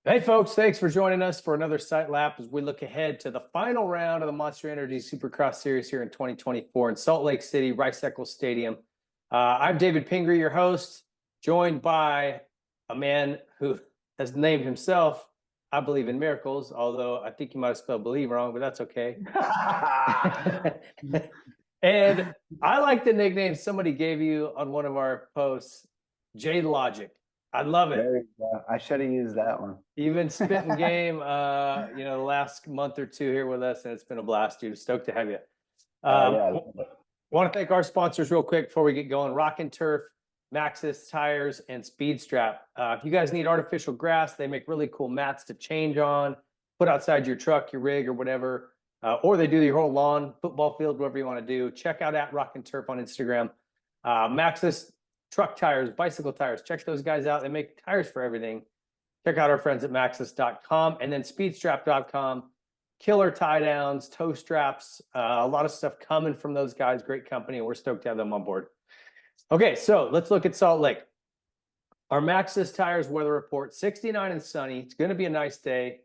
Hey folks, thanks for joining us for another Sight Lap as we look ahead to the final round of the Monster Energy Supercross Series here in 2024 in Salt Lake City, Rice Eccles Stadium. I'm David Pingree, your host, joined by a man who has named himself, I believe in miracles, although I think you might have spelled believe wrong, but that's okay. And I like the nickname somebody gave you on one of our posts, J Logic. I love it. There you go. I should have used that one. You've been spitting game, the last month or two here with us, and it's been a blast, dude. Stoked to have you. Yeah. Want to thank our sponsors real quick before we get going. Rock and Turf, Maxxis Tires, and Speed Strap. If you guys need artificial grass, they make really cool mats to change on, put outside your truck, your rig, or whatever. Or they do your whole lawn, football field, whatever you want to do. Check out at Rock and Turf on Instagram. Maxxis truck tires, bicycle tires. Check those guys out. They make tires for everything. Check out our friends at maxxis.com and then speedstrap.com. Killer tie downs, toe straps, a lot of stuff coming from those guys. Great company, and we're stoked to have them on board. Okay, so let's look at Salt Lake. Our Maxxis tires weather report: 69 and sunny. It's going to be a nice day.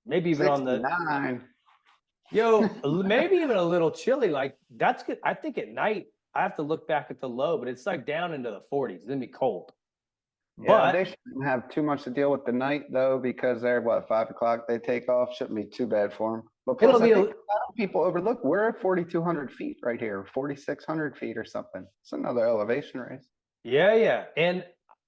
Maybe even 69. Maybe even a little chilly. Like, that's good. I think at night I have to look back at the low, but it's like down into the 40s. It's gonna be cold. Yeah, they shouldn't have too much to deal with the night though, because they're 5 o'clock they take off. Shouldn't be too bad for them. But plus, I think a lot of people overlook we're at 4,200 feet right here, 4,600 feet or something. It's another elevation race. Yeah, and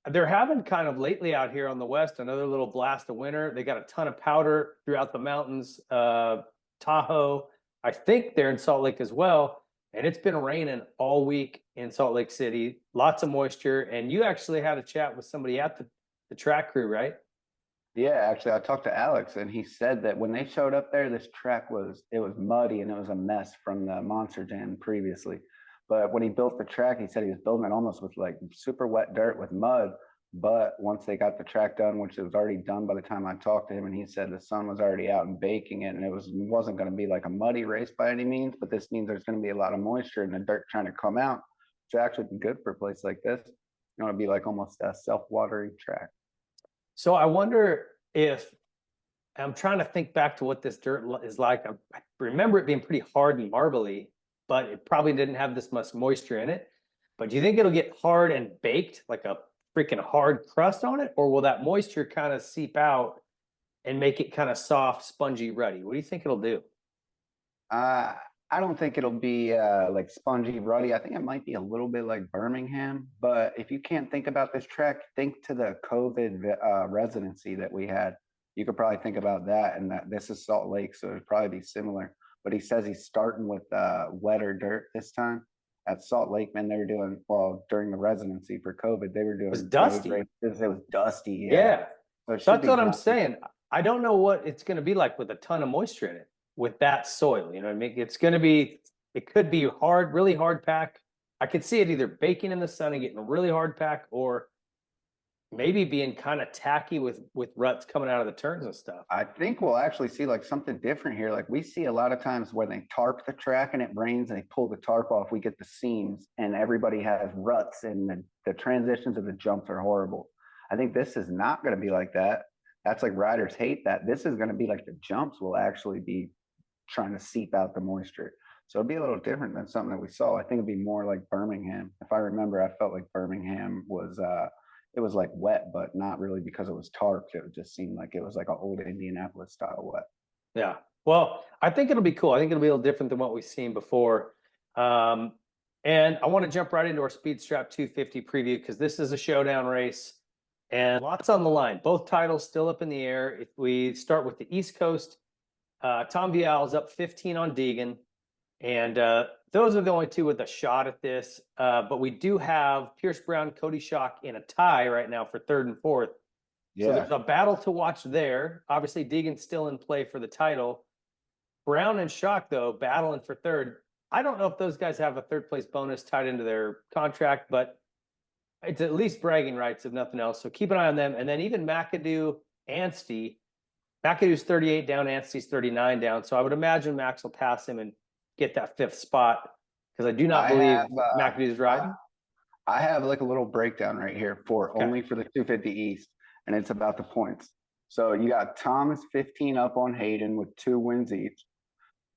they're having kind of lately out here on the west another little blast of winter. They got a ton of powder throughout the mountains. Tahoe, I think they're in Salt Lake as well. And it's been raining all week in Salt Lake City, lots of moisture. And you actually had a chat with somebody at the track crew, right? Yeah, actually, I talked to Alex, and he said that when they showed up there, this track was muddy and it was a mess from the Monster Jam previously. But when he built the track, he said he was building it almost with like super wet dirt with mud. But once they got the track done, which it was already done by the time I talked to him, and he said the sun was already out and baking it, and it wasn't going to be like a muddy race by any means, but this means there's going to be a lot of moisture and the dirt trying to come out, which actually be good for a place like this. You want to be like almost a self-watering track. So I wonder if I'm trying to think back to what this dirt is like. I remember it being pretty hard and marbly, but it probably didn't have this much moisture in it. But do you think it'll get hard and baked, like a freaking hard crust on it, or will that moisture kind of seep out and make it kind of soft, spongy, ruddy? What do you think it'll do? I don't think it'll be like spongy, ruddy. I think it might be a little bit like Birmingham. But if you can't think about this track, think to the COVID residency that we had. You could probably think about that, and that this is Salt Lake, so it'd probably be similar. But he says he's starting with wetter dirt this time. At Salt Lake, man, they were doing, during the residency for COVID, they were doing, it was dusty. It was dusty. Yeah. So that's what I'm saying. I don't know what it's going to be like with a ton of moisture in it with that soil. You know what I mean? It could be hard, really hard pack. I could see it either baking in the sun and getting a really hard pack, or maybe being kind of tacky with ruts coming out of the turns and stuff. I think we'll actually see like something different here. Like we see a lot of times where they tarp the track and it rains and they pull the tarp off, we get the seams and everybody has ruts and the transitions of the jumps are horrible. I think this is not going to be like that. That's like riders hate that. This is going to be like the jumps will actually be trying to seep out the moisture. So it'll be a little different than something that we saw. I think it'd be more like Birmingham. If I remember, I felt like Birmingham was it was like wet, but not really because it was tarped. It just seemed like it was like an old Indianapolis style wet. Yeah. Well, I think it'll be cool. I think it'll be a little different than what we've seen before. And I want to jump right into our Speed Strap 250 preview because this is a showdown race and lots on the line. Both titles still up in the air. If we start with the East Coast, Tom Vialle is up 15 on Deegan. And those are the only two with a shot at this. But we do have Pierce Brown, Cody Schock in a tie right now for third and fourth. Yeah. So there's a battle to watch there. Obviously, Deegan's still in play for the title. Brown and Schock, though, battling for third. I don't know if those guys have a third place bonus tied into their contract, but it's at least bragging rights, if nothing else. So keep an eye on them. And then even McAdoo, Anstey. McAdoo's 38 down, Anstey's 39 down. So I would imagine Max will pass him and get that fifth spot, because I do not believe McAdoo's riding. I have like a little breakdown right here for only for the 250 East, and it's about the points. So you got Tom is 15 up on Hayden with 2 wins each.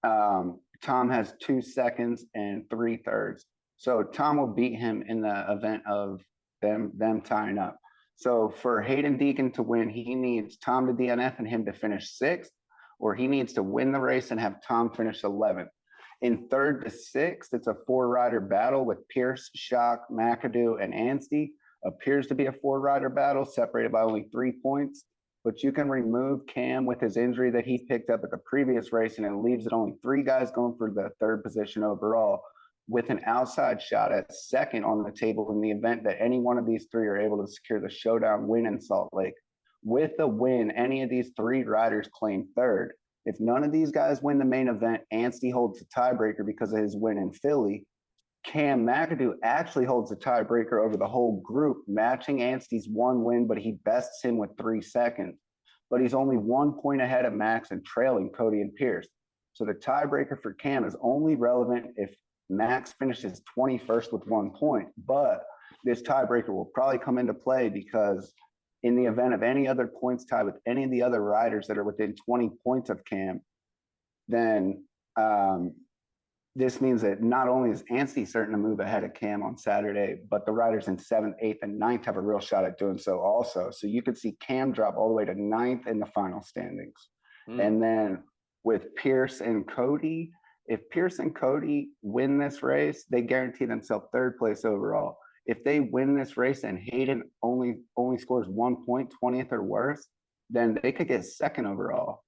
Tom has 2 seconds and 3 thirds. So Tom will beat him in the event of them tying up. So for Hayden Deegan to win, he needs Tom to DNF and him to finish 6th, or he needs to win the race and have Tom finish 11th. In 3rd to 6th, it's a 4-rider battle with Pierce, Shock, McAdoo, and Anstey. Appears to be a 4-rider battle separated by only 3 points, but you can remove Cam with his injury that he picked up at the previous race, and it leaves it only 3 guys going for the 3rd position overall, with an outside shot at 2nd on the table in the event that any one of these 3 are able to secure the showdown win in Salt Lake. With the win, any of these 3 riders claim 3rd. If none of these guys win the main event, Anstey holds the tiebreaker because of his win in Philly. Cam McAdoo actually holds the tiebreaker over the whole group, matching Anstey's 1 win, but he bests him with 3 seconds. But he's only 1 point ahead of Max and trailing Cody and Pierce. So the tiebreaker for Cam is only relevant if Max finishes 21st with 1 point. But this tiebreaker will probably come into play because in the event of any other points tie with any of the other riders that are within 20 points of Cam, then this means that not only is Anstey certain to move ahead of Cam on Saturday, but the riders in 7th, 8th, and 9th have a real shot at doing so also. So you could see Cam drop all the way to 9th in the final standings. And then with Pierce and Cody, if Pierce and Cody win this race, they guarantee themselves 3rd place overall. If they win this race and Hayden only scores 1 point, 20th or worse, then they could get 2nd overall.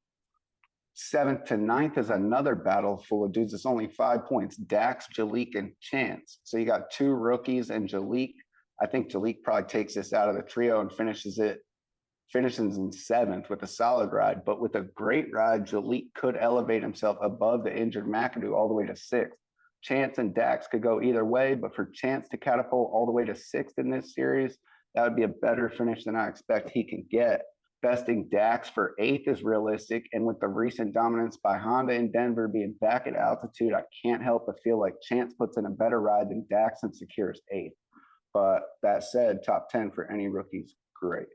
7th to 9th is another battle full of dudes. It's only 5 points. Dax, Jalik, and Chance. So you got 2 rookies and Jalik. I think Jalik probably takes this out of the trio and finishes in 7th with a solid ride. But with a great ride, Jalik could elevate himself above the injured McAdoo all the way to 6th. Chance and Dax could go either way, but for Chance to catapult all the way to 6th in this series, that would be a better finish than I expect he can get. Besting Dax for 8th is realistic, and with the recent dominance by Honda in Denver being back at altitude, I can't help but feel like Chance puts in a better ride than Dax and secures 8th. But that said, top 10 for any rookies, great.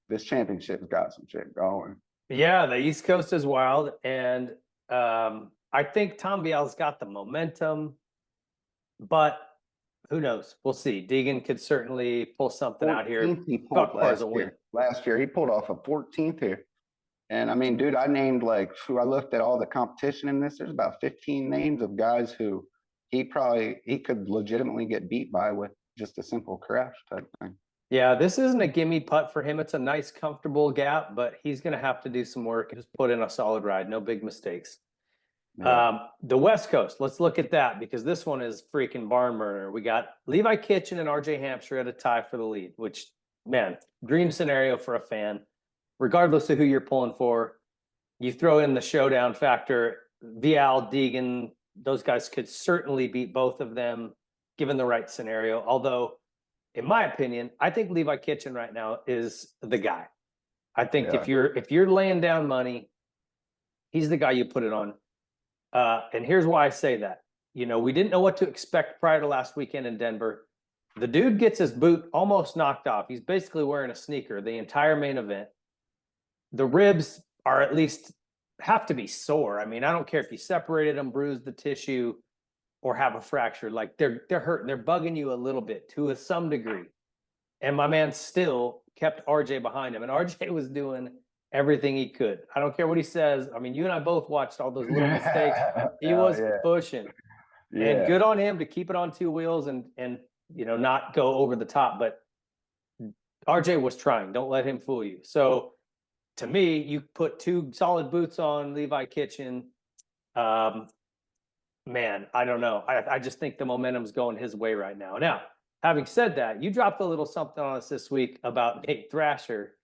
This championship's got some shit going. Yeah, the East Coast is wild, and I think Tom Vialle's got the momentum, but who knows? We'll see. Deegan could certainly pull something out here. He pulled last year. He pulled off a 14th here. And I mean, dude, I looked at all the competition in this. There's about 15 names of guys who he could legitimately get beat by with just a simple crash type thing. Yeah, this isn't a gimme putt for him. It's a nice, comfortable gap, but he's going to have to do some work and just put in a solid ride. No big mistakes. Yeah. The West Coast, let's look at that because this one is freaking barn burner. We got Levi Kitchen and RJ Hampshire at a tie for the lead, which, man, dream scenario for a fan. Regardless of who you're pulling for, you throw in the showdown factor. Vialle, Deegan, those guys could certainly beat both of them given the right scenario. Although, in my opinion, I think Levi Kitchen right now is the guy. I think if you're laying down money, he's the guy you put it on. And here's why I say that. You know, we didn't know what to expect prior to last weekend in Denver. The dude gets his boot almost knocked off. He's basically wearing a sneaker the entire main event. The ribs are at least have to be sore. I mean, I don't care if you separated them, bruised the tissue, or have a fracture. Like they're hurting. They're bugging you a little bit to some degree. And my man still kept RJ behind him. And RJ was doing everything he could. I don't care what he says. I mean, you and I both watched all those little mistakes. He was pushing. Yeah. And good on him to keep it on 2 wheels and you know, not go over the top. But RJ was trying. Don't let him fool you. So to me, you put 2 solid boots on Levi Kitchen. Man, I don't know. I just think the momentum's going his way right now. Now, having said that, you dropped a little something on us this week about Nate Thrasher.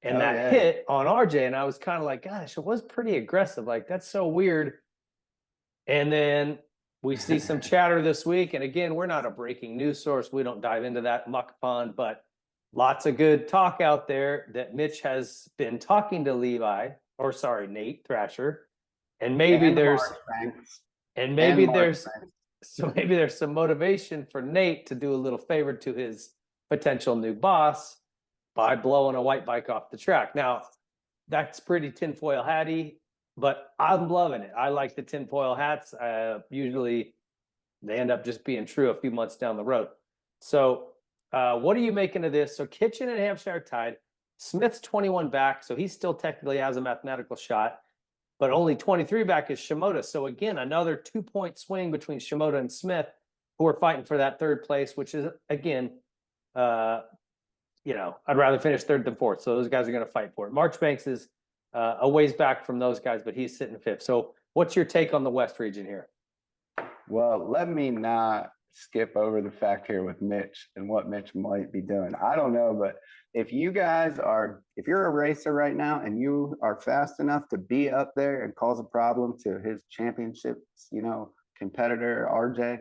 And hit on RJ, and I was kind of like, gosh, it was pretty aggressive. Like, that's so weird. And then we see some chatter this week. And again, we're not a breaking news source. We don't dive into that muck pond, but lots of good talk out there that Mitch has been talking to Nate Thrasher. And maybe there's some motivation for Nate to do a little favor to his potential new boss by blowing a white bike off the track. Now, that's pretty tinfoil hatty, but I'm loving it. I like the tinfoil hats. Usually they end up just being true a few months down the road. So, what are you making of this? So, Kitchen and Hampshire are tied. Smith's 21 back, so he still technically has a mathematical shot, but only 23 back is Shimoda. So, again, another 2-point swing between Shimoda and Smith, who are fighting for that third place, which is, again, I'd rather finish third than fourth. So, those guys are going to fight for it. Marchbanks is a ways back from those guys, but he's sitting fifth. So, what's your take on the West region here? Well, let me not skip over the fact here with Mitch and what Mitch might be doing. I don't know, but if you're a racer right now and you are fast enough to be up there and cause a problem to his championships, competitor RJ,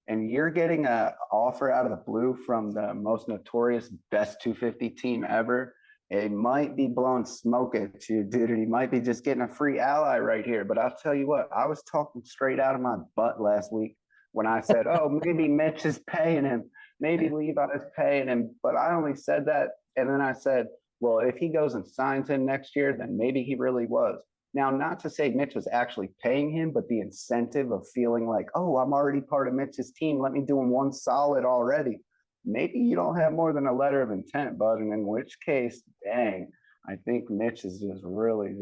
and you're getting an offer out of the blue from the most notorious best 250 team ever, it might be blowing smoke at you, dude. And he might be just getting a free ally right here. But I'll tell you what, I was talking straight out of my butt last week when I said, oh, maybe Mitch is paying him. Maybe Levi is paying him. But I only said that. And then I said, well, if he goes and signs him next year, then maybe he really was. Now, not to say Mitch was actually paying him, but the incentive of feeling like, oh, I'm already part of Mitch's team. Let me do him one solid already. Maybe you don't have more than a letter of intent, bud. And in which case, dang, I think Mitch is just really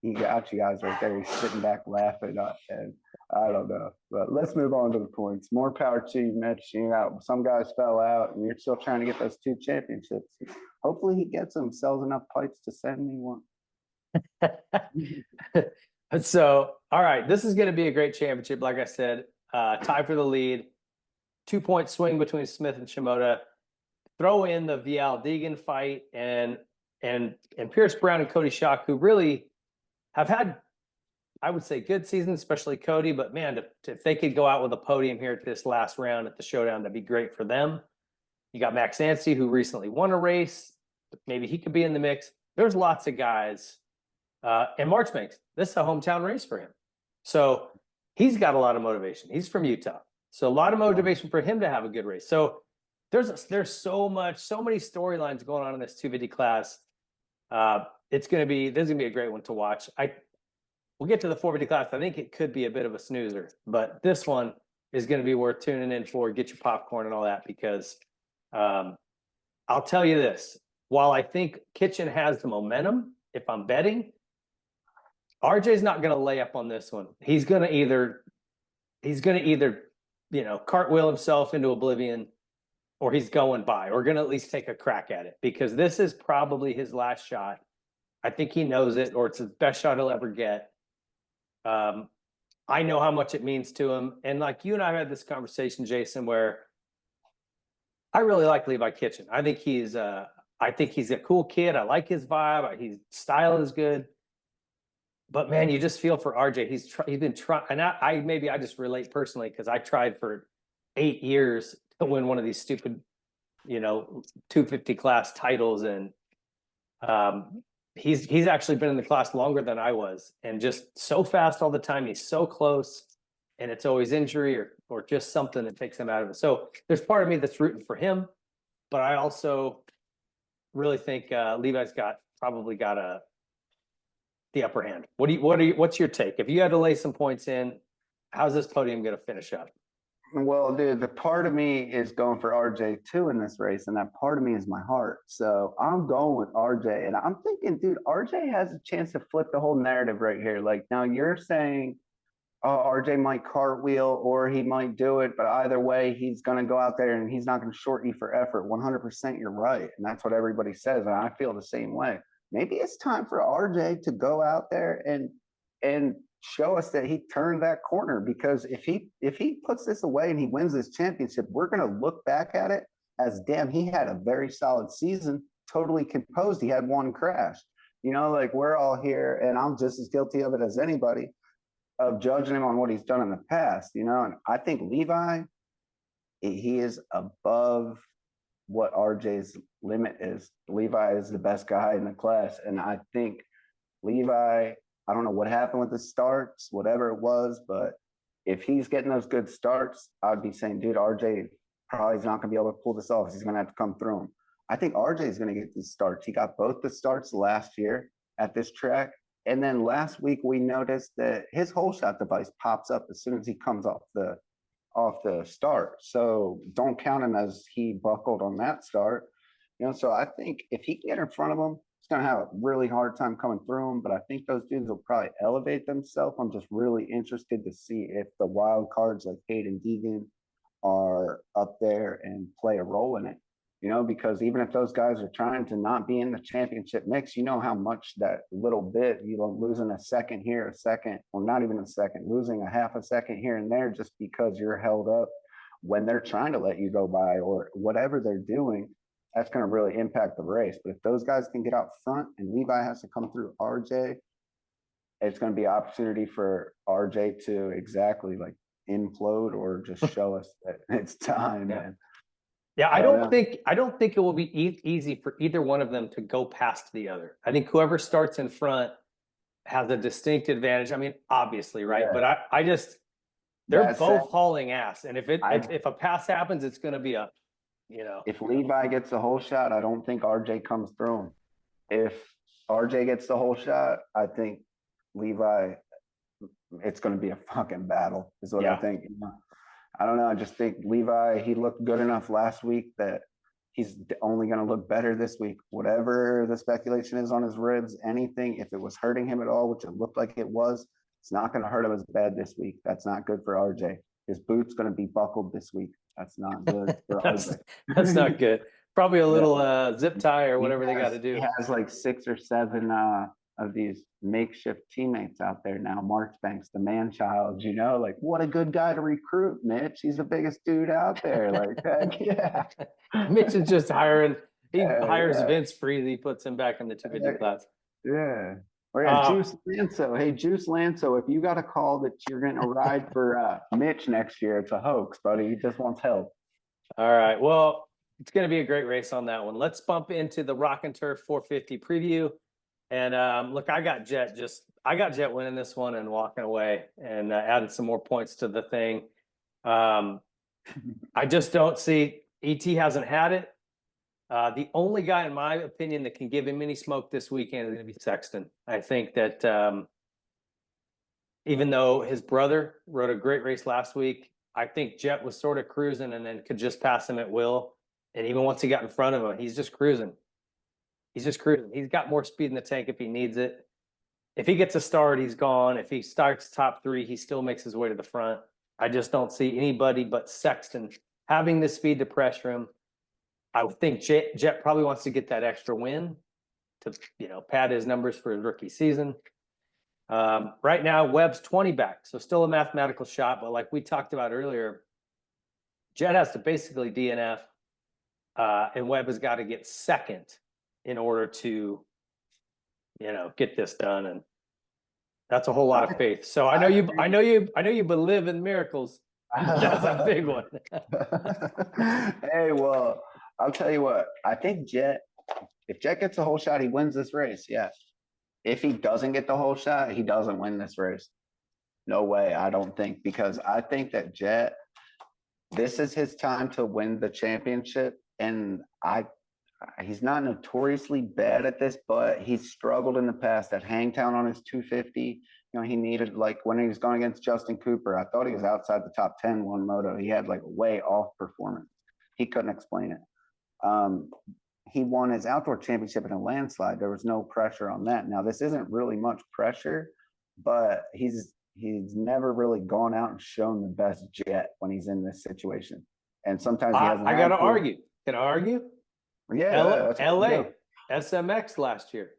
he got you guys right there. He's sitting back laughing. And I don't know. But let's move on to the points. More power to you, Mitch. Some guys fell out, and you're still trying to get those 2 championships. Hopefully he gets them, sells enough pipes to send me one. So, all right, this is going to be a great championship. Like I said, tie for the lead. 2-point swing between Smith and Shimoda. Throw in the Vialle Deegan fight and Pierce Brown and Cody Schock, who really have had, I would say, good seasons, especially Cody. But man, if they could go out with a podium here at this last round at the showdown, that'd be great for them. You got Max Anstey, who recently won a race. Maybe he could be in the mix. There's lots of guys. And Marchbanks, this is a hometown race for him. So he's got a lot of motivation. He's from Utah. So a lot of motivation for him to have a good race. So there's so many storylines going on in this 250 class. This is gonna be a great one to watch. We'll get to the 450 class. I think it could be a bit of a snoozer, but this one is going to be worth tuning in for. Get your popcorn and all that, because I'll tell you this: while I think Kitchen has the momentum, if I'm betting, RJ's not going to lay up on this one. He's going to either cartwheel himself into oblivion, or he's going by, or going to at least take a crack at it, because this is probably his last shot. I think he knows it, or it's the best shot he'll ever get. I know how much it means to him. And like you and I had this conversation, Jason, where I really like Levi Kitchen. I think he's a cool kid. I like his vibe. His style is good. But man, you just feel for RJ. He's been trying, and I just relate personally, because I tried for 8 years to win one of these stupid, 250 class titles, and he's actually been in the class longer than I was, and just so fast all the time. He's so close, and it's always injury or just something that takes him out of it. So there's part of me that's rooting for him, but I also really think Levi's probably got the upper hand. What's your take? If you had to lay some points in, how's this podium going to finish up? Well, dude, the part of me is going for RJ too in this race, and that part of me is my heart. So I'm going with RJ, and I'm thinking, dude, RJ has a chance to flip the whole narrative right here. Like, now you're saying, oh, RJ might cartwheel or he might do it, but either way, he's going to go out there and he's not going to short you for effort. 100% you're right, and that's what everybody says, and I feel the same way. Maybe it's time for RJ to go out there and show us that he turned that corner, because if he puts this away and he wins this championship, we're going to look back at it as, damn, he had a very solid season, totally composed. He had one crash, like we're all here, and I'm just as guilty of it as anybody, of judging him on what he's done in the past, and I think Levi, he is above what RJ's limit is. Levi is the best guy in the class, and I think Levi, I don't know what happened with the starts, whatever it was, but if he's getting those good starts, I'd be saying, dude, RJ probably is not going to be able to pull this off. He's going to have to come through him. I think RJ is going to get these starts. He got both the starts last year. at this track. And then last week we noticed that his hole shot device pops up as soon as he comes off the start. So don't count him as he buckled on that start. So I think if he can get in front of him, he's gonna have a really hard time coming through him. But I think those dudes will probably elevate themselves. I'm just really interested to see if the wild cards like Hayden Deegan are up there and play a role in it. Because even if those guys are trying to not be in the championship mix, how much that little bit, losing a second here, a second, or not even a second, losing a half a second here and there just because you're held up when they're trying to let you go by or whatever they're doing, that's going to really impact the race. But if those guys can get out front and Levi has to come through RJ, it's going to be an opportunity for RJ to exactly like implode or just show us that it's time, man. Yeah, I don't think it will be easy for either one of them to go past the other. I think whoever starts in front has a distinct advantage. I mean, obviously, right? Yeah. But I just they're both hauling ass, and if a pass happens, it's going to be a, If Levi gets the whole shot, I don't think RJ comes through him. If RJ gets the whole shot, I think Levi, it's going to be a fucking battle. Is what I think. I don't know. I just think Levi, he looked good enough last week that he's only going to look better this week. Whatever the speculation is on his ribs, anything, if it was hurting him at all, which it looked like it was, it's not going to hurt him as bad this week. That's not good for RJ. His boot's going to be buckled this week. That's not good for RJ. That's not good. Probably a little zip tie or whatever they got to do. He has like 6 or 7 of these makeshift teammates out there now. Marchbanks, the man child, like what a good guy to recruit, Mitch. He's the biggest dude out there. Like, heck yeah. Mitch is just hiring. He hires Vince Freely, puts him back in the 250 class. Yeah. Or Juice Lanso. Hey, Juice Lanso, if you got a call that you're going to ride for Mitch next year, it's a hoax, buddy. He just wants help. All right. Well, it's going to be a great race on that one. Let's bump into the Rock and Turf 450 preview. And look, I got Jett winning this one and walking away and added some more points to the thing. I just don't see ET hasn't had it. The only guy, in my opinion, that can give him any smoke this weekend is going to be Sexton. I think that even though his brother rode a great race last week, I think Jett was sort of cruising and then could just pass him at will. And even once he got in front of him, he's just cruising. He's got more speed in the tank if he needs it. If he gets a start, he's gone. If he starts top 3, he still makes his way to the front. I just don't see anybody but Sexton having the speed to pressure him. I would think Jett probably wants to get that extra win to, pad his numbers for his rookie season. Right now, Webb's 20 back, so still a mathematical shot. But like we talked about earlier, Jett has to basically DNF, and Webb has got to get second in order to, get this done. And that's a whole lot of faith. So I know you believe in miracles. That's a big one. Hey, well, I'll tell you what, I think if Jett gets a whole shot, he wins this race. Yeah. If he doesn't get the whole shot, he doesn't win this race. No way. I don't think, because I think that Jett, this is his time to win the championship. And he's not notoriously bad at this, but he's struggled in the past at Hangtown on his 250. He needed, like when he was going against Justin Cooper, I thought he was outside the top 10 one moto. He had like way off performance. He couldn't explain it. He won his outdoor championship in a landslide. There was no pressure on that. Now, this isn't really much pressure, but he's never really gone out and shown the best Jett when he's in this situation. And sometimes he hasn't. I got to argue. Can I argue? Yeah. LA, SMX last year.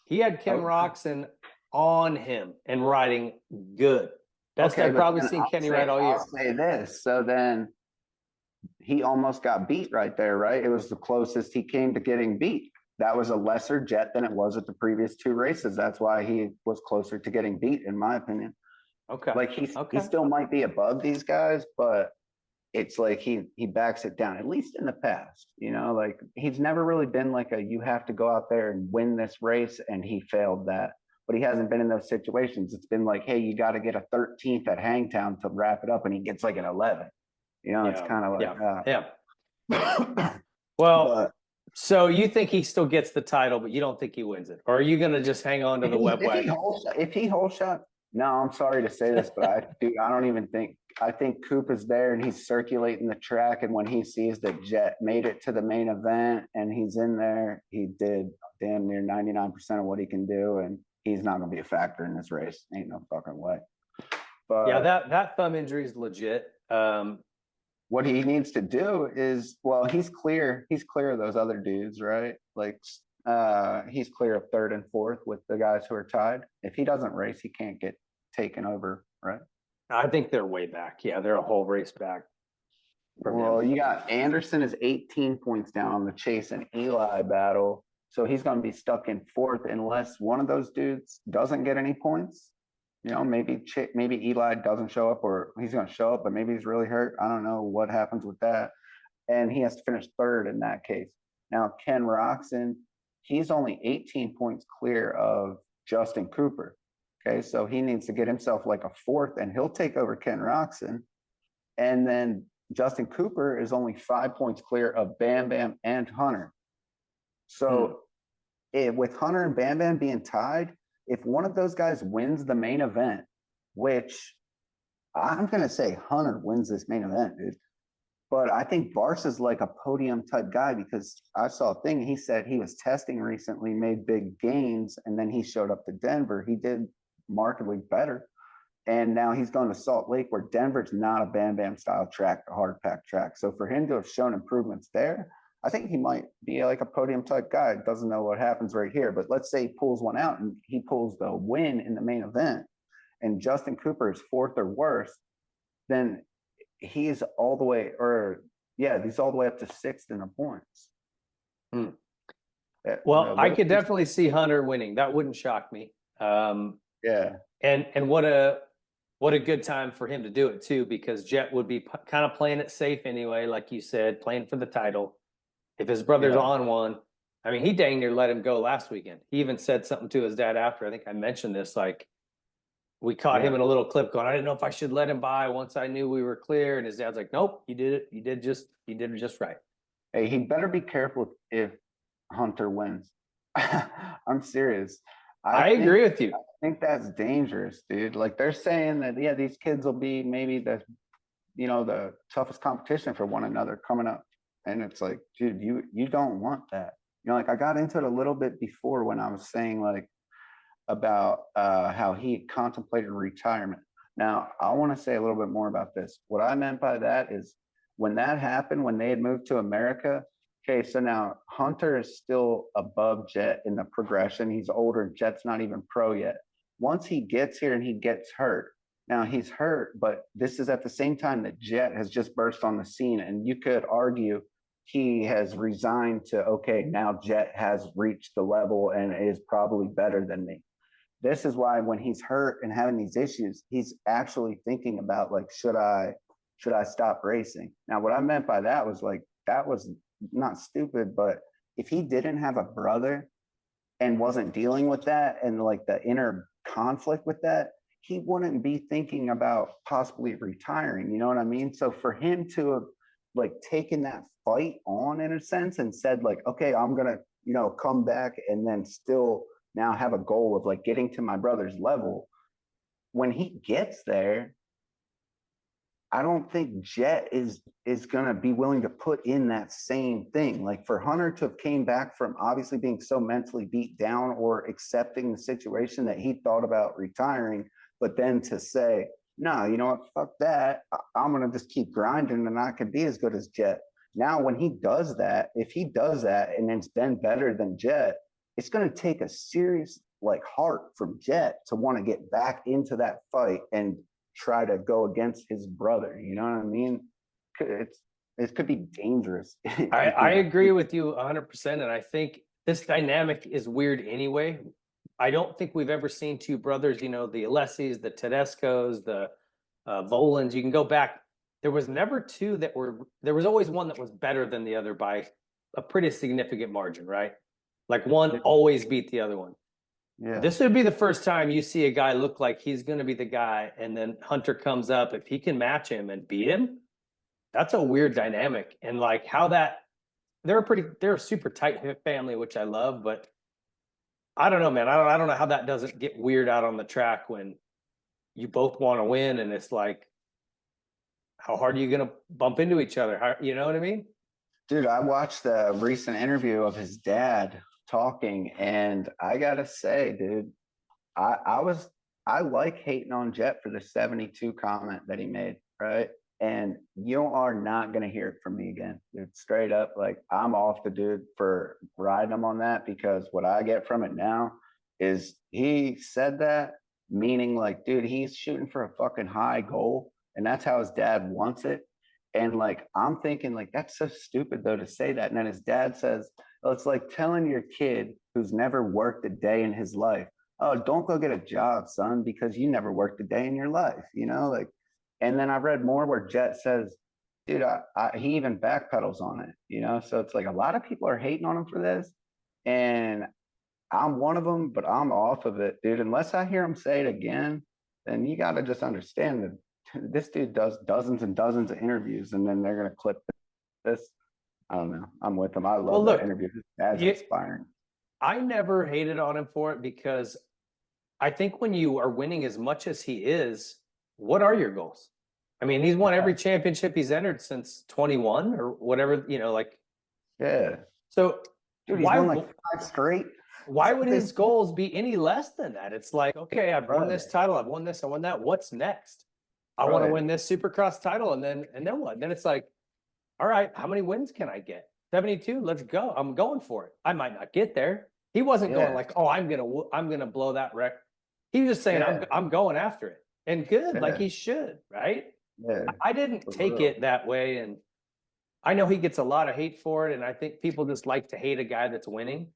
He had Ken Roxon on him and riding good. Best I've probably seen Kenny ride all year. I'll say this. So then he almost got beat right there, right? It was the closest he came to getting beat. That was a lesser Jett than it was at the previous 2 races. That's why he was closer to getting beat, in my opinion. Okay. Like he still might be above these guys, but it's like he backs it down, at least in the past. Like he's never really been like you have to go out there and win this race, and he failed that. But he hasn't been in those situations. It's been like, hey, you got to get a 13th at Hangtown to wrap it up, and he gets like an 11. It's kind of like Well, So you think he still gets the title, but you don't think he wins it? Or are you going to just hang on to the web wagon? If he whole shot, no, I'm sorry to say this, but I don't even think, I think Coop is there and he's circulating the track. And when he sees that Jett made it to the main event and he's in there, he did damn near 99% of what he can do. And he's not going to be a factor in this race. Ain't no fucking way. But Yeah, that thumb injury is legit. what he needs to do is, well, he's clear of those other dudes, right? Like he's clear of third and fourth with the guys who are tied. If he doesn't race, he can't get taken over, right? I think they're way back. Yeah, they're a whole race back. Well, you got Anderson is 18 points down on the Chase and Eli battle. So he's going to be stuck in fourth unless one of those dudes doesn't get any points. You know, maybe Eli doesn't show up, or he's going to show up, but maybe he's really hurt. I don't know what happens with that. And he has to finish third in that case. Now, Ken Roxon, he's only 18 points clear of Justin Cooper. Okay, so he needs to get himself like a fourth, and he'll take over Ken Roxon. And then Justin Cooper is only 5 points clear of Bam Bam and Hunter. So with Hunter and Bam Bam being tied, if one of those guys wins the main event, which I'm going to say Hunter wins this main event, dude. But I think Barce is like a podium type guy because I saw a thing. He said he was testing recently, made big gains, and then he showed up to Denver. He did markedly better. And now he's going to Salt Lake, where Denver's not a Bam Bam style track, a hard pack track. So for him to have shown improvements there, I think he might be like a podium type guy. Doesn't know what happens right here, but let's say he pulls one out and he pulls the win in the main event, and Justin Cooper is fourth or worse, then he's all the way, he's all the way up to sixth in the points. Well, I could definitely see Hunter winning. That wouldn't shock me. Yeah, and what a good time for him to do it too, because Jett would be kind of playing it safe anyway, like you said, playing for the title. If his brother's on one, I mean, he dang near let him go last weekend. He even said something to his dad after. I think I mentioned this, like we caught him in a little clip going, I didn't know if I should let him by once I knew we were clear. And his dad's like, nope, you did it. You did it just right. Hey, he better be careful if Hunter wins. I'm serious. I agree with you. I think that's dangerous, dude. Like they're saying that, yeah, these kids will be maybe the toughest competition for one another coming up. And it's like, dude, you don't want that. Like I got into it a little bit before when I was saying like about how he contemplated retirement. Now, I want to say a little bit more about this. What I meant by that is when that happened, when they had moved to America, okay, so now Hunter is still above Jett in the progression. He's older. Jett's not even pro yet. Once he gets here and he gets hurt, now he's hurt, but this is at the same time that Jett has just burst on the scene. And you could argue he has resigned to, okay, now Jett has reached the level and is probably better than me. This is why when he's hurt and having these issues, he's actually thinking about like, should I stop racing? Now, what I meant by that was like, that was not stupid, but if he didn't have a brother and wasn't dealing with that and like the inner conflict with that, he wouldn't be thinking about possibly retiring. You know what I mean? So for him to have like taken that fight on in a sense and said like, okay, I'm gonna come back and then still now have a goal of like getting to my brother's level. When he gets there, I don't think Jett is going to be willing to put in that same thing. Like for Hunter to have came back from obviously being so mentally beat down or accepting the situation that he thought about retiring, but then to say, no, you know what, fuck that. I'm going to just keep grinding and I could be as good as Jett. Now, when he does that, if he does that and it's been better than Jett, it's going to take a serious like heart from Jett to want to get back into that fight and try to go against his brother. You know what I mean? It could be dangerous. I agree with you 100%. And I think this dynamic is weird anyway. I don't think we've ever seen two brothers, the Alessis, the Tedescos, the Volans. You can go back. There was never two there was always one that was better than the other by a pretty significant margin, right? Like one always beat the other one. Yeah. This would be the first time you see a guy look like he's going to be the guy, and then Hunter comes up. If he can match him and beat him, that's a weird dynamic. And like how that they're a super tight knit family, which I love, but I don't know, man. I don't know how that doesn't get weird out on the track when you both want to win, and it's like, how hard are you going to bump into each other? How, you know what I mean? Dude, I watched the recent interview of his dad talking, and I gotta say, dude, I was I like hating on Jett for the 72 comment that he made, right? And you are not gonna hear it from me again, dude. Straight up, like I'm off the dude for riding him on that because what I get from it now is he said that meaning like, dude, he's shooting for a fucking high goal, and that's how his dad wants it. And like I'm thinking, like, that's so stupid though to say that. And then his dad says, oh, it's like telling your kid who's never worked a day in his life, oh, don't go get a job, son, because you never worked a day in your life, you know? Like, and then I read more where Jett says, dude, he even backpedals on it, you know? So it's like a lot of people are hating on him for this. And I'm one of them, but I'm off of it, dude. Unless I hear him say it again, then you got to just understand that this dude does dozens and dozens of interviews, and then they're gonna clip this. I don't know. I'm with him. I Well, love that look, interview. That's inspiring. I never hated on him for it because I think when you are winning as much as he is, what are your goals? I mean, he's won every championship he's entered since 21 or whatever, you know, like, Yeah, so dude, he's why won like 5 straight. why would his goals be any less than that? It's like, okay, I've won this title, I've won this, I won that. What's next? I want to win this supercross title, and then what? Then it's like, all right, how many wins can I get? 72, let's go. I'm going for it. I might not get there. He wasn't going like, oh, I'm gonna blow that record. He was just saying, I'm going after it. And good, like he should, right? Yeah, I didn't take it that way. And I know he gets a lot of hate for it. And I think people just like to hate a guy that's winning.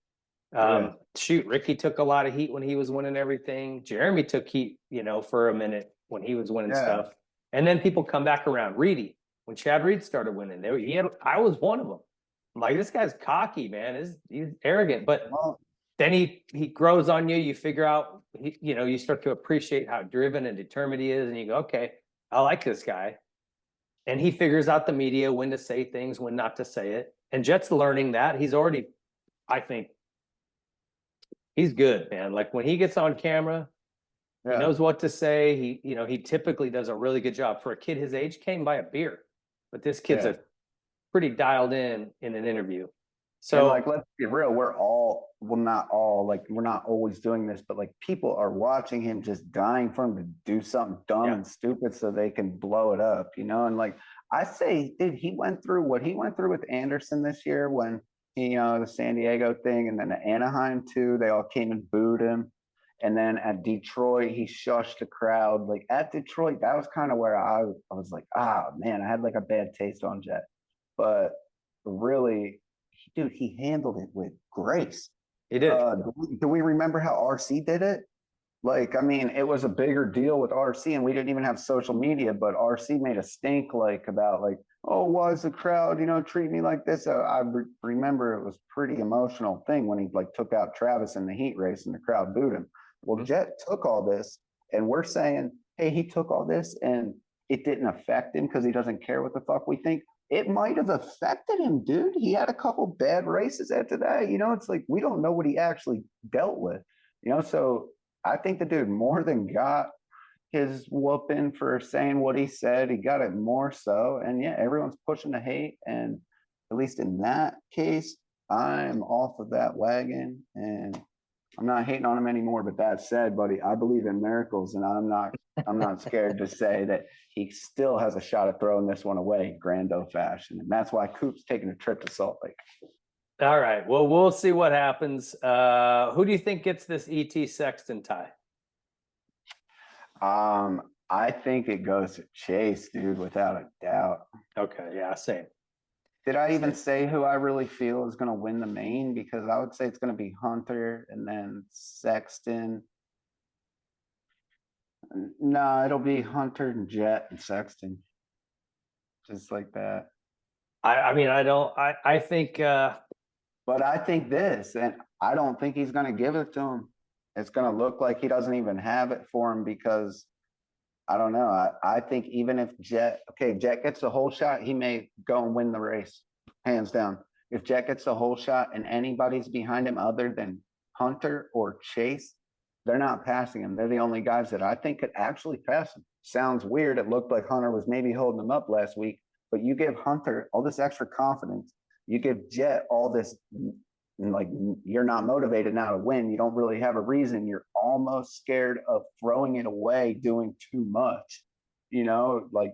Shoot, Ricky took a lot of heat when he was winning everything. Jeremy took heat, you know, for a minute when he was winning stuff. And then people come back around. Reedy, when Chad Reed started winning, I was one of them. I'm like, this guy's cocky, man. He's arrogant. But then he grows on you. You figure out, you know, you start to appreciate how driven and determined he is. And you go, okay, I like this guy. And he figures out the media, when to say things, when not to say it. And Jett's learning that. He's already, I think, he's good, man. Like when he gets on camera, he knows what to say. He typically does a really good job. For a kid his age, came by a beer, but this kid's a pretty dialed in an interview. So, and like, let's be real, well, not all, like, we're not always doing this, but like people are watching him just dying for him to do something dumb and stupid so they can blow it up, you know? And like, I say, dude, he went through what he went through with Anderson this year when, you know, the San Diego thing, and then the Anaheim too, they all came and booed him. And then at Detroit, he shushed the crowd. Like at Detroit, that was kind of where I was like, ah, man, I had like a bad taste on Jett. But really, dude, he handled it with grace. he did. Do we remember how RC did it? Like, I mean, it was a bigger deal with RC, and we didn't even have social media, but RC made a stink like about like, oh, why is the crowd, you know, treat me like this? Remember it was pretty emotional thing when he like took out Travis in the heat race and the crowd booed him. Well, Jett took all this, and we're saying, hey, he took all this and it didn't affect him because he doesn't care what the fuck we think. It might have affected him, dude. He had a couple bad races after that. You know, it's like we don't know what he actually dealt with, you know, so I think the dude more than got his whooping for saying what he said. He got it more so. And yeah, everyone's pushing the hate. And at least in that case, I'm off of that wagon and I'm not hating on him anymore. But that said, buddy, I believe in miracles, and I'm not scared to say that he still has a shot at throwing this one away, Grando fashion. And that's why Coop's taking a trip to Salt Lake. All right. Well, we'll see what happens. Who do you think gets this ET Sexton tie? I think it goes to Chase, dude, without a doubt. Okay. Yeah. Same. Did I even say who I really feel is going to win the main? Because I would say it's going to be Hunter and then Sexton. No, it'll be Hunter and Jett and Sexton. Just like that. I mean, I think, but I think this, and I don't think he's going to give it to him. It's going to look like he doesn't even have it for him because I don't know. I think even if Jett gets the whole shot, he may go and win the race, hands down. If Jett gets the whole shot and anybody's behind him other than Hunter or Chase, they're not passing him. They're the only guys that I think could actually pass him. Sounds weird. It looked like Hunter was maybe holding him up last week, but you give Hunter all this extra confidence. You give Jett all this, like, you're not motivated now to win. You don't really have a reason. You're almost scared of throwing it away, doing too much. You know, like,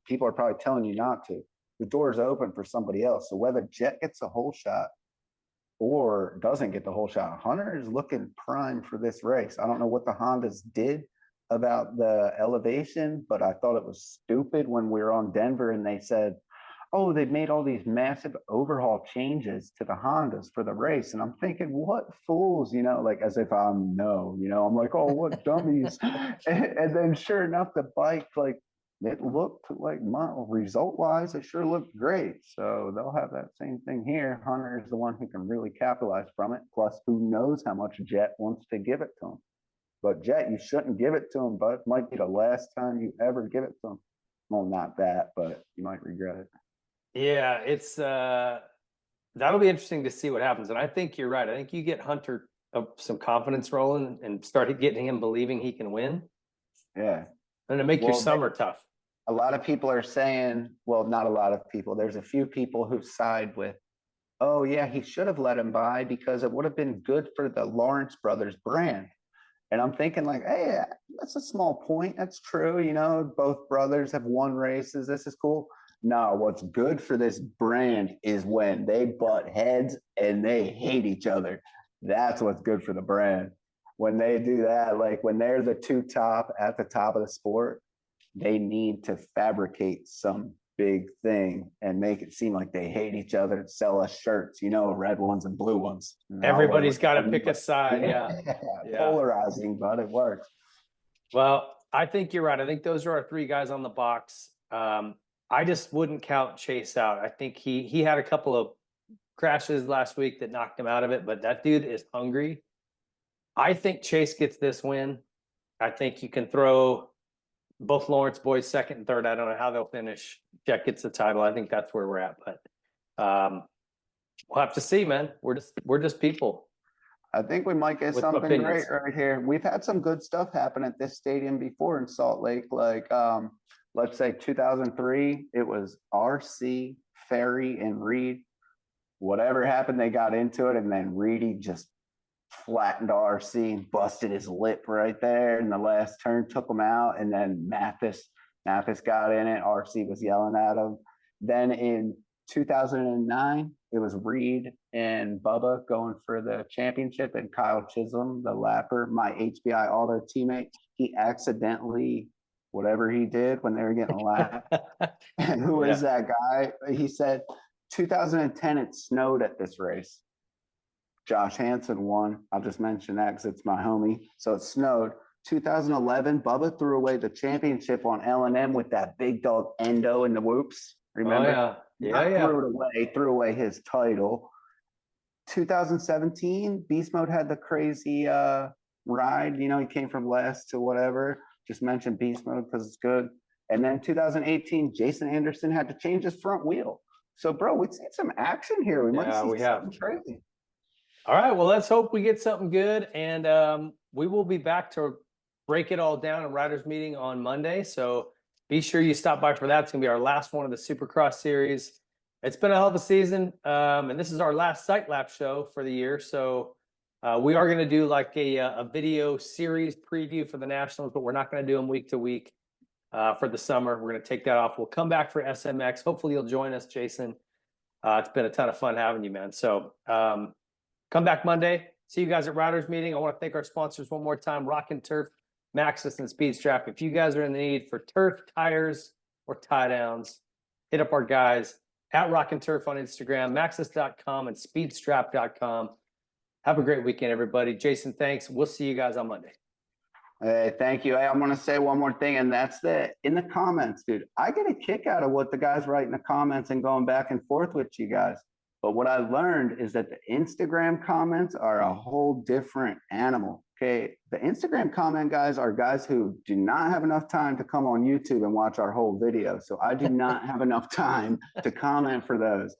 people are probably telling you not to. The door's open for somebody else. So whether Jett gets a whole shot or doesn't get the whole shot, Hunter is looking prime for this race. I don't know what the Hondas did about the elevation, but I thought it was stupid when we were on Denver and they said, oh, they've made all these massive overhaul changes to the Hondas for the race. And I'm thinking, what fools, you know, like, as if I'm I'm like, oh, what dummies. And then sure enough, the bike, like, it looked like, result wise, it sure looked great. So they'll have that same thing here. Hunter is the one who can really capitalize from it. Plus, who knows how much Jett wants to give it to him. But Jett, you shouldn't give it to him, but it might be the last time you ever give it to him. Well, not that, but you might regret it. Yeah, it's that'll be interesting to see what happens. And I think you're right. I think you get Hunter some confidence rolling and start getting him believing he can win. Yeah. And to make your summer tough. A lot of people are saying, well, not a lot of people. There's a few people who side with, oh, yeah, he should have let him by because it would have been good for the Lawrence brothers brand. And I'm thinking, like, hey, that's a small point. That's true. You know, both brothers have won races. This is cool. No, what's good for this brand is when they butt heads and they hate each other. That's what's good for the brand. When they do that, like when they're the two top at the top of the sport, they need to fabricate some big thing and make it seem like they hate each other, sell us shirts, you know, red ones and blue ones. Everybody's got to pick a side. Yeah. Polarizing, but it works. Well, I think you're right. I think those are our three guys on the box. I just wouldn't count Chase out. I think he had a couple of crashes last week that knocked him out of it, but that dude is hungry. I think Chase gets this win. I think you can throw both Lawrence boys second and third. I don't know how they'll finish. Jett gets the title. I think that's where we're at, but we'll have to see, man. We're just people. I think we might get something opinions. great right here. We've had some good stuff happen at this stadium before in Salt Lake. Like, let's say 2003, it was RC, Ferry, and Reed. Whatever happened, they got into it, and then Reedy just flattened RC and busted his lip right there in the last turn, took him out, and then Mathis got in it. RC was yelling at him. Then in 2009, it was Reed and Bubba going for the championship, and Kyle Chisholm, the lapper, my HBI Auto teammate, he accidentally, whatever he did when they were getting lapped. And who is that guy? He said 2010, it snowed at this race. Josh Hansen won. I'll just mention that because it's my homie. So it snowed. 2011, Bubba threw away the championship on L&M with that big dog Endo in the whoops. Remember? Oh, yeah. Threw away his title. 2017, Beast Mode had the crazy ride. You know, he came from last to whatever. Just mentioned Beast Mode because it's good. And then 2018, Jason Anderson had to change his front wheel. So, bro, we've seen some action here. We might see something crazy. All right, well, let's hope we get something good, and we will be back to break it all down at Riders Meeting on Monday, so be sure you stop by for that. It's going to be our last one of the Supercross series. It's been a hell of a season, and this is our last Sight Lap show for the year, so we are going to do like a video series preview for the Nationals, but we're not going to do them week to week for the summer. We're going to take that off. We'll come back for SMX. Hopefully you'll join us, Jason. It's been a ton of fun having you, man, so come back Monday. See you guys at Riders Meeting. I want to thank our sponsors one more time, Rock and Turf, Maxxis, and Speed Strap. If you guys are in the need for turf, tires, or tie downs, hit up our guys at Rock and Turf on Instagram, Maxxis.com, and Speedstrap.com. Have a great weekend, everybody. Jason, thanks. We'll see you guys on Monday. Hey, thank you. Hey, I'm going to say one more thing, and that's that in the comments, dude, I get a kick out of what the guys write in the comments and going back and forth with you guys. But what I learned is that the Instagram comments are a whole different animal. Okay, the Instagram comment guys are guys who do not have enough time to come on YouTube and watch our whole video. So I do not have enough time to comment for those.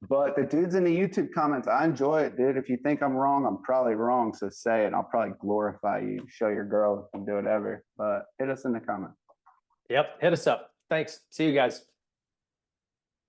But the dudes in the YouTube comments, I enjoy it, dude. If you think I'm wrong, I'm probably wrong. So say it. I'll probably glorify you, show your girl, and do whatever. But hit us in the comments. Yep. Hit us up. Thanks. See you guys.